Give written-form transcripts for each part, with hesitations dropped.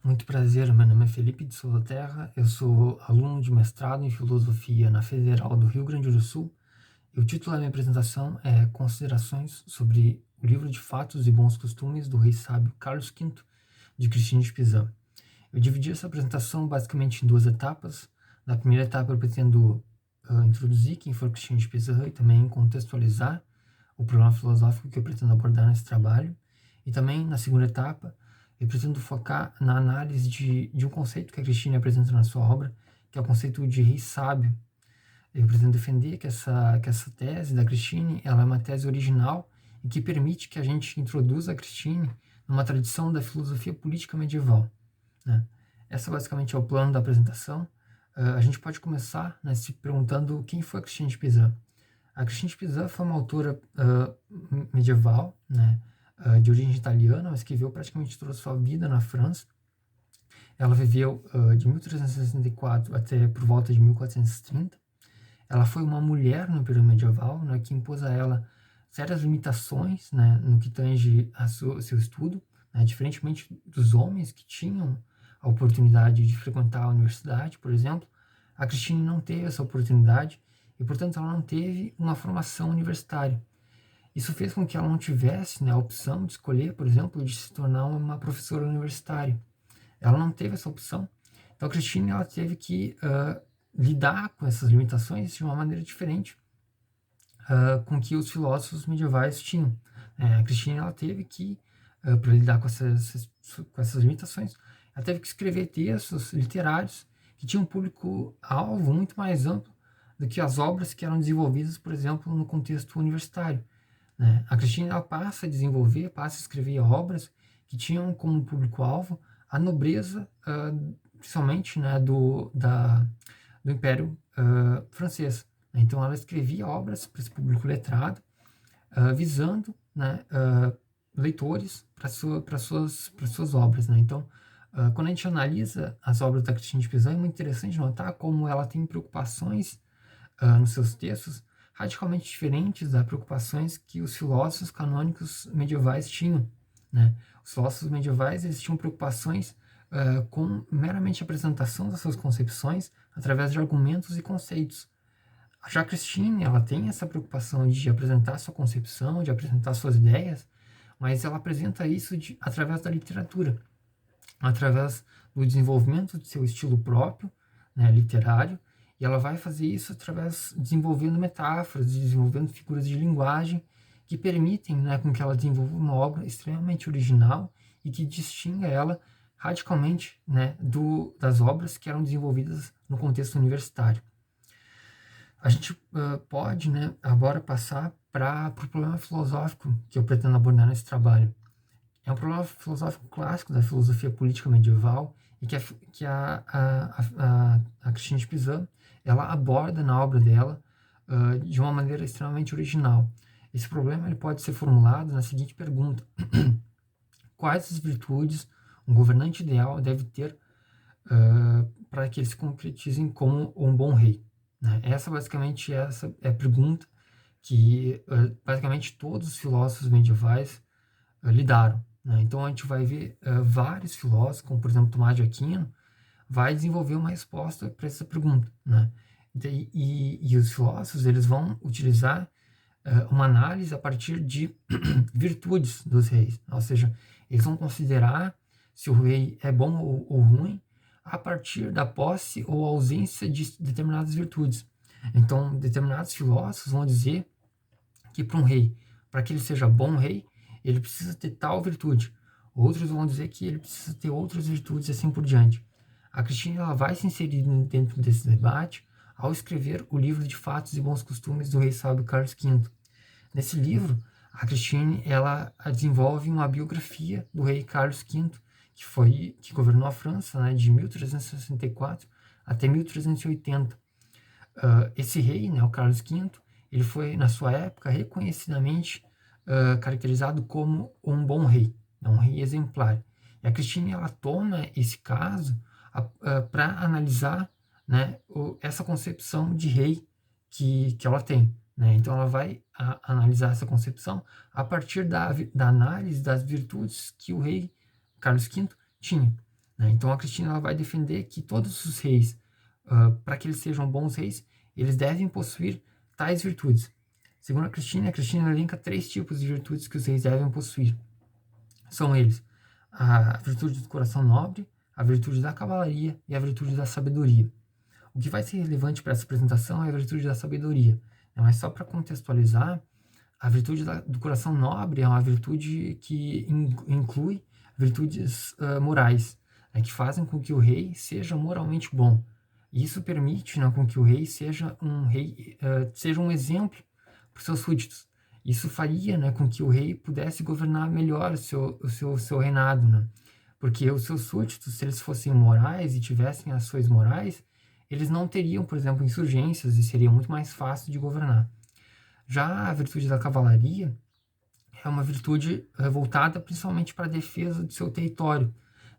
Muito prazer, meu nome é Felipe de Souza Terra, eu sou aluno de mestrado em Filosofia na Federal do Rio Grande do Sul e o título da minha apresentação é Considerações sobre o livro de Fatos e Bons Costumes do Rei Sábio Carlos V, de Christine de Pizan. Eu dividi essa apresentação basicamente em duas etapas. Na primeira etapa eu pretendo introduzir quem foi Christine de Pizan e também contextualizar o problema filosófico que eu pretendo abordar nesse trabalho. E também, na segunda etapa, eu pretendo focar na análise de um conceito que a Christine apresenta na sua obra, que é o conceito de rei sábio. Eu pretendo defender que essa tese da Christine ela é uma tese original e que permite que a gente introduza a Christine numa tradição da filosofia política medieval, né? Essa basicamente é o plano da apresentação. A gente pode começar, né, se perguntando quem foi a Christine de Pizan. A Christine de Pizan foi uma autora medieval, né, de origem italiana, mas que viveu praticamente toda a sua vida na França. Ela viveu de 1364 até por volta de 1430. Ela foi uma mulher no período medieval, né, que impôs a ela sérias limitações, né, no que tange a seu estudo, né, diferentemente dos homens que tinham a oportunidade de frequentar a universidade, por exemplo. A Christine não teve essa oportunidade e, portanto, ela não teve uma formação universitária. Isso fez com que ela não tivesse, né, a opção de escolher, por exemplo, de se tornar uma professora universitária. Ela não teve essa opção. Então, a Christine ela teve que lidar com essas limitações de uma maneira diferente com que os filósofos medievais tinham. A Christine ela teve que, para lidar com essas limitações, ela teve que escrever textos literários que tinham um público-alvo muito mais amplo do que as obras que eram desenvolvidas, por exemplo, no contexto universitário, né? A Christine ela passa a escrever obras que tinham como público-alvo a nobreza, principalmente, né, do Império francês. Então, ela escrevia obras para esse público letrado, visando, né, leitores para suas obras, né? Então, quando a gente analisa as obras da Christine de Pizan, é muito interessante notar como ela tem preocupações nos seus textos radicalmente diferentes das preocupações que os filósofos canônicos medievais tinham, né? Os filósofos medievais eles tinham preocupações com meramente a apresentação das suas concepções através de argumentos e conceitos. Já a Christine, ela tem essa preocupação de apresentar sua concepção, de apresentar suas ideias, mas ela apresenta isso através da literatura, através do desenvolvimento de seu estilo próprio, né, literário, e ela vai fazer isso através desenvolvendo metáforas, desenvolvendo figuras de linguagem que permitem, né, com que ela desenvolva uma obra extremamente original e que distinga ela radicalmente, né, das obras que eram desenvolvidas no contexto universitário. A gente pode, né, agora passar para o problema filosófico que eu pretendo abordar nesse trabalho. É um problema filosófico clássico da filosofia política medieval e que a Christine de Pizan ela aborda na obra dela de uma maneira extremamente original. Esse problema ele pode ser formulado na seguinte pergunta: quais as virtudes um governante ideal deve ter para que ele se concretizem como um bom rei, né? Basicamente essa é a pergunta que basicamente todos os filósofos medievais lidaram, né? Então a gente vai ver vários filósofos, como por exemplo Tomás de Aquino, vai desenvolver uma resposta para essa pergunta, né? E os filósofos eles vão utilizar uma análise a partir de virtudes dos reis, ou seja, eles vão considerar se o rei é bom ou ruim a partir da posse ou ausência de determinadas virtudes. Então, determinados filósofos vão dizer que para um rei, para que ele seja bom rei, ele precisa ter tal virtude. Outros vão dizer que ele precisa ter outras virtudes e assim por diante. A Christine ela vai se inserir dentro desse debate ao escrever o livro de Fatos e Bons Costumes do rei sábio Carlos V. Nesse livro, a Christine ela desenvolve uma biografia do rei Carlos V, que governou a França, né, de 1364 até 1380. Esse rei, né, o Carlos V, ele foi, na sua época, reconhecidamente caracterizado como um bom rei, né, um rei exemplar. E a Christine ela toma esse caso para analisar, né, essa concepção de rei que ela tem, né? Então ela vai analisar essa concepção a partir da análise das virtudes que o rei Carlos V tinha. né? Então a Cristina ela vai defender que todos os reis, para que eles sejam bons reis, eles devem possuir tais virtudes. Segundo a Cristina elenca 3 tipos de virtudes que os reis devem possuir. São eles: a virtude do coração nobre, a virtude da cavalaria e a virtude da sabedoria. O que vai ser relevante para essa apresentação é a virtude da sabedoria. Mas só para contextualizar, a virtude do coração nobre é uma virtude que inclui virtudes morais, né, que fazem com que o rei seja moralmente bom. E isso permite, né, com que o rei seja um exemplo para os seus súditos. Isso faria, né, com que o rei pudesse governar melhor o seu reinado, né? Porque os seus súditos, se eles fossem morais e tivessem ações morais, eles não teriam, por exemplo, insurgências e seria muito mais fácil de governar. Já a virtude da cavalaria é uma virtude voltada principalmente para a defesa do seu território,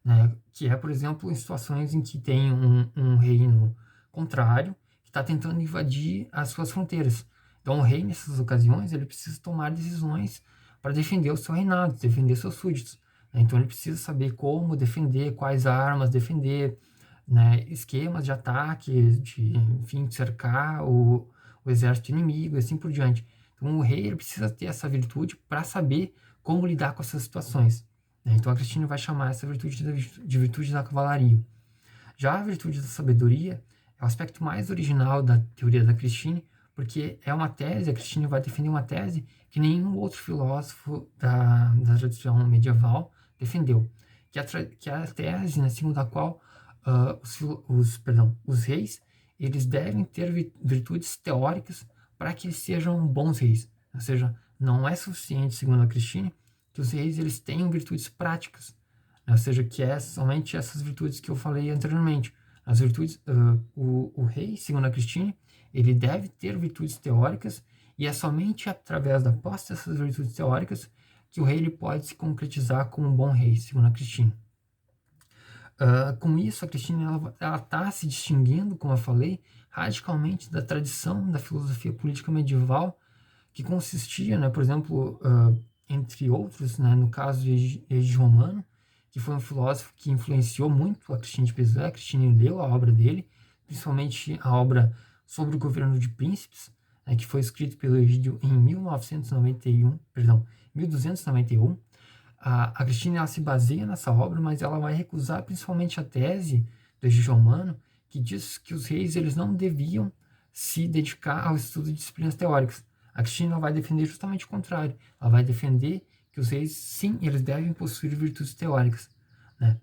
né? Que é, por exemplo, em situações em que tem um reino contrário que está tentando invadir as suas fronteiras. Então, o rei, nessas ocasiões, ele precisa tomar decisões para defender o seu reinado, defender seus súditos, né? Então, ele precisa saber como defender, quais armas defender, né? Esquemas de ataque, enfim, cercar o exército inimigo e assim por diante. Então, o rei ele precisa ter essa virtude para saber como lidar com essas situações, né? Então, a Cristina vai chamar essa virtude de virtude da cavalaria. Já a virtude da sabedoria é o aspecto mais original da teoria da Christine, porque é uma tese, a Christine vai defender uma tese que nenhum outro filósofo da tradição medieval defendeu, que é a tese, né, segundo a qual os reis eles devem ter virtudes teóricas para que eles sejam bons reis. Ou seja, não é suficiente, segundo a Christine, que os reis eles tenham virtudes práticas, né? Ou seja, que é somente essas virtudes que eu falei anteriormente. As virtudes, o rei, segundo a Christine, ele deve ter virtudes teóricas e é somente através da posse dessas virtudes teóricas que o rei ele pode se concretizar como um bom rei, segundo a Christine. Com isso, a Christine ela está se distinguindo, como eu falei, radicalmente da tradição da filosofia política medieval, que consistia, né, por exemplo, entre outros, né, no caso de Egídio Romano, que foi um filósofo que influenciou muito a Christine de Pizan. A Christine leu a obra dele, principalmente a obra sobre o governo de príncipes, né, que foi escrito pelo Egídio em 1291. A Christine ela se baseia nessa obra, mas ela vai recusar principalmente a tese do Egídio Romano, que diz que os reis eles não deviam se dedicar ao estudo de disciplinas teóricas. A Christine vai defender justamente o contrário. Ela vai defender que os reis, sim, eles devem possuir virtudes teóricas, né?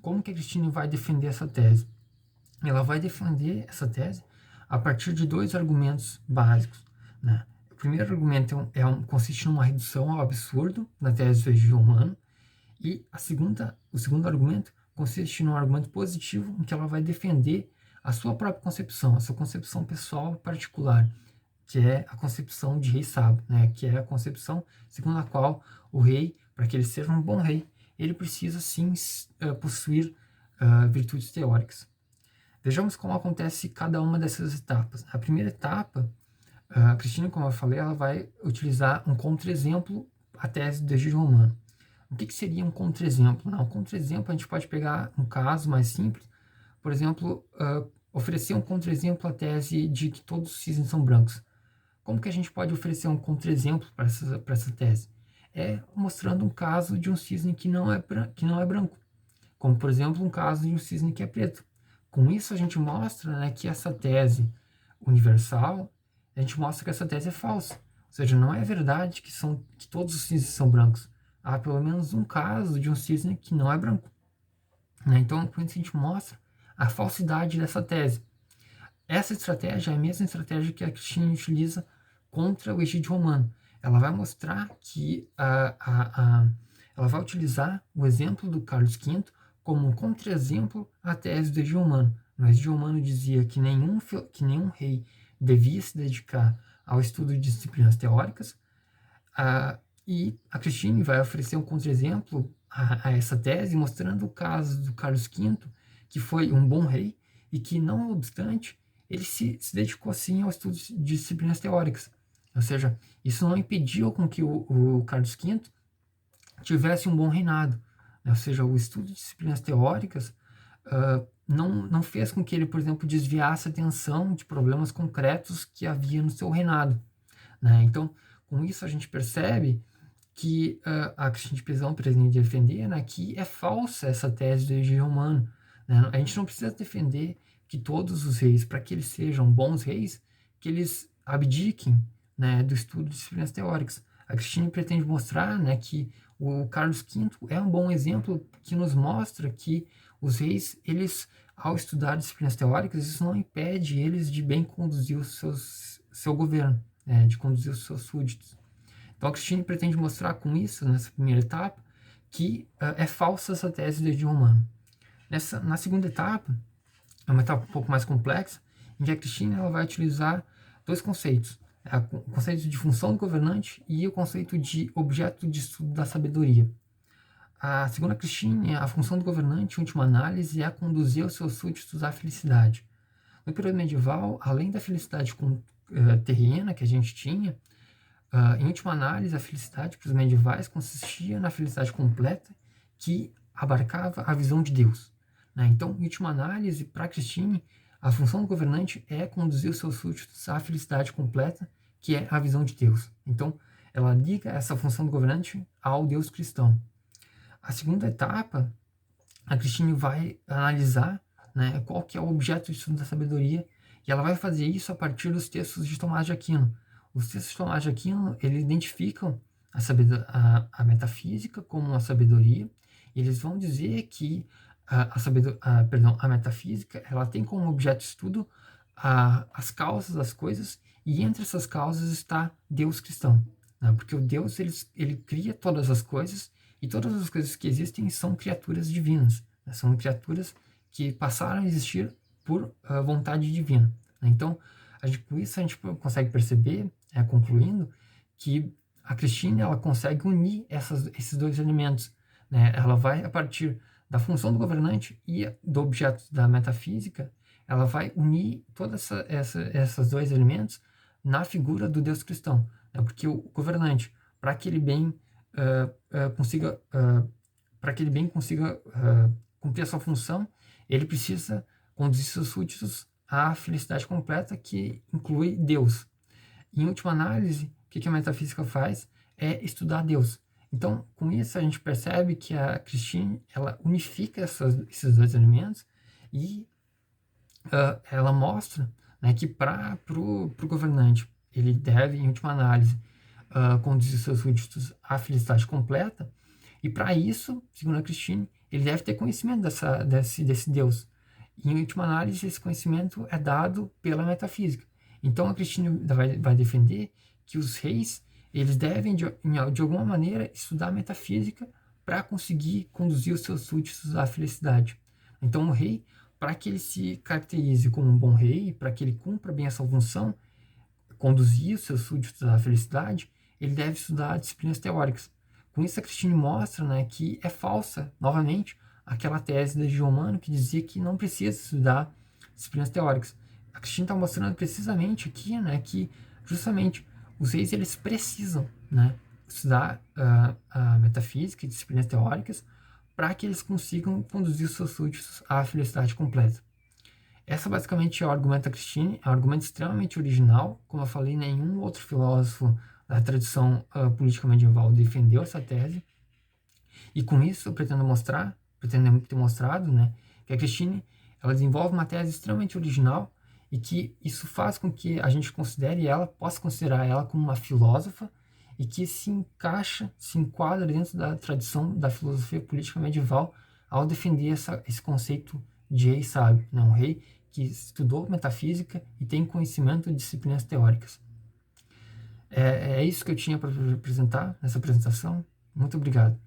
Como que a Christine vai defender essa tese? Ela vai defender essa tese a partir de 2 argumentos básicos, né? O primeiro argumento consiste numa redução ao absurdo na tese do Egídio Romano, e o segundo argumento consiste num argumento positivo em que ela vai defender a sua própria concepção, a sua concepção pessoal particular, que é a concepção de rei sábio, né? Que é a concepção segundo a qual o rei, para que ele seja um bom rei, ele precisa sim possuir virtudes teóricas. Vejamos como acontece cada uma dessas etapas. A primeira etapa, a Cristina, como eu falei, ela vai utilizar um contra-exemplo, a tese do Egídio Romano. O que seria um contra-exemplo? Um contra-exemplo, a gente pode pegar um caso mais simples, por exemplo, oferecer um contra-exemplo à tese de que todos os cisnes são brancos. Como que a gente pode oferecer um contra-exemplo para essa tese? É mostrando um caso de um cisne que não é branco, como, por exemplo, um caso de um cisne que é preto. Com isso, a gente mostra, né, que essa tese universal, a gente mostra que essa tese é falsa. Ou seja, não é verdade que todos os cisnes são brancos. Há pelo menos um caso de um cisne que não é branco, né? Então, com isso a gente mostra a falsidade dessa tese. Essa estratégia é a mesma estratégia que a Christine utiliza contra o Egídio Romano. Ela vai mostrar que ela vai utilizar o exemplo do Carlos V como um contra-exemplo à tese do Egídio Romano. O Egídio Romano dizia que nenhum rei devia se dedicar ao estudo de disciplinas teóricas, e a Christine vai oferecer um contra-exemplo a essa tese, mostrando o caso do Carlos V, que foi um bom rei e que, não obstante, ele se dedicou sim ao estudo de disciplinas teóricas. Ou seja, isso não impediu com que o Carlos V tivesse um bom reinado, né? Ou seja, o estudo de disciplinas teóricas não fez com que ele, por exemplo, desviasse a atenção de problemas concretos que havia no seu reinado, né? Então, com isso a gente percebe que a Cristina de Pizão pretende defender, né, que é falsa essa tese do egídio romano, né? A gente não precisa defender que todos os reis, para que eles sejam bons reis, que eles abdiquem, né, do estudo de disciplinas teóricas. A Cristina pretende mostrar, né, que o Carlos V é um bom exemplo que nos mostra que os reis, eles, ao estudar disciplinas teóricas, isso não impede eles de bem conduzir seu governo, né, de conduzir os seus súditos. Então, a Cristina pretende mostrar com isso, nessa primeira etapa, que é falsa essa tese do egídio romano. Na segunda etapa, é uma etapa um pouco mais complexa, em que a Cristina ela vai utilizar dois conceitos: o conceito de função do governante e o conceito de objeto de estudo da sabedoria. Segundo a Cristina, a função do governante, em última análise, é conduzir os seus súditos à felicidade. No período medieval, além da felicidade terrena que a gente tinha, em última análise, a felicidade para os medievais consistia na felicidade completa que abarcava a visão de Deus, né? Então, em última análise, para Christine, a função do governante é conduzir os seus súditos à felicidade completa, que é a visão de Deus. Então, ela liga essa função do governante ao Deus cristão. A segunda etapa, a Christine vai analisar, né, qual que é o objeto de estudo da sabedoria, e ela vai fazer isso a partir dos textos de Tomás de Aquino. Os textos de Tomás de Aquino, eles identificam a metafísica como uma sabedoria, e eles vão dizer que a metafísica, ela tem como objeto de estudo as causas das coisas, e entre essas causas está Deus cristão, né? Porque o Deus, ele cria todas as coisas, e todas as coisas que existem são criaturas divinas, né? São criaturas que passaram a existir por vontade divina, né? Então, com isso a gente consegue perceber, concluindo, que a Cristina ela consegue unir esses dois elementos, né? Ela vai, a partir da função do governante e do objeto da metafísica, ela vai unir todos esses dois elementos na figura do Deus cristão, né? Porque o governante, para que ele bem consiga cumprir a sua função, ele precisa conduzir seus súditos à felicidade completa, que inclui Deus. Em última análise, o que a metafísica faz é estudar Deus. Então, com isso, a gente percebe que a Christine ela unifica esses dois elementos e ela mostra, né, que para o governante, ele deve, em última análise, conduzir seus súditos à felicidade completa, e para isso, segundo a Christine, ele deve ter conhecimento desse Deus. E, em última análise, esse conhecimento é dado pela metafísica. Então, a Christine vai defender que os reis, eles devem, de alguma maneira, estudar a metafísica para conseguir conduzir os seus súditos à felicidade. Então, o rei, para que ele se caracterize como um bom rei, para que ele cumpra bem essa função, conduzir os seus súditos à felicidade, ele deve estudar disciplinas teóricas. Com isso, a Christine mostra, né, que é falsa, novamente, aquela tese do egídio romano que dizia que não precisa estudar disciplinas teóricas. A Christine está mostrando precisamente aqui, né, que justamente os reis eles precisam, né, estudar a metafísica e disciplinas teóricas para que eles consigam conduzir os seus súditos à felicidade completa. Essa basicamente é o argumento da Christine, é um argumento extremamente original. Como eu falei, nenhum outro filósofo da tradição política medieval defendeu essa tese. E com isso eu pretendo ter mostrado, né, que a Christine ela desenvolve uma tese extremamente original e que isso faz com que a gente possa considerar ela como uma filósofa e que se enquadra dentro da tradição da filosofia política medieval ao defender esse conceito de rei sábio, né? Um rei que estudou metafísica e tem conhecimento de disciplinas teóricas. É isso que eu tinha para apresentar nessa apresentação. Muito obrigado.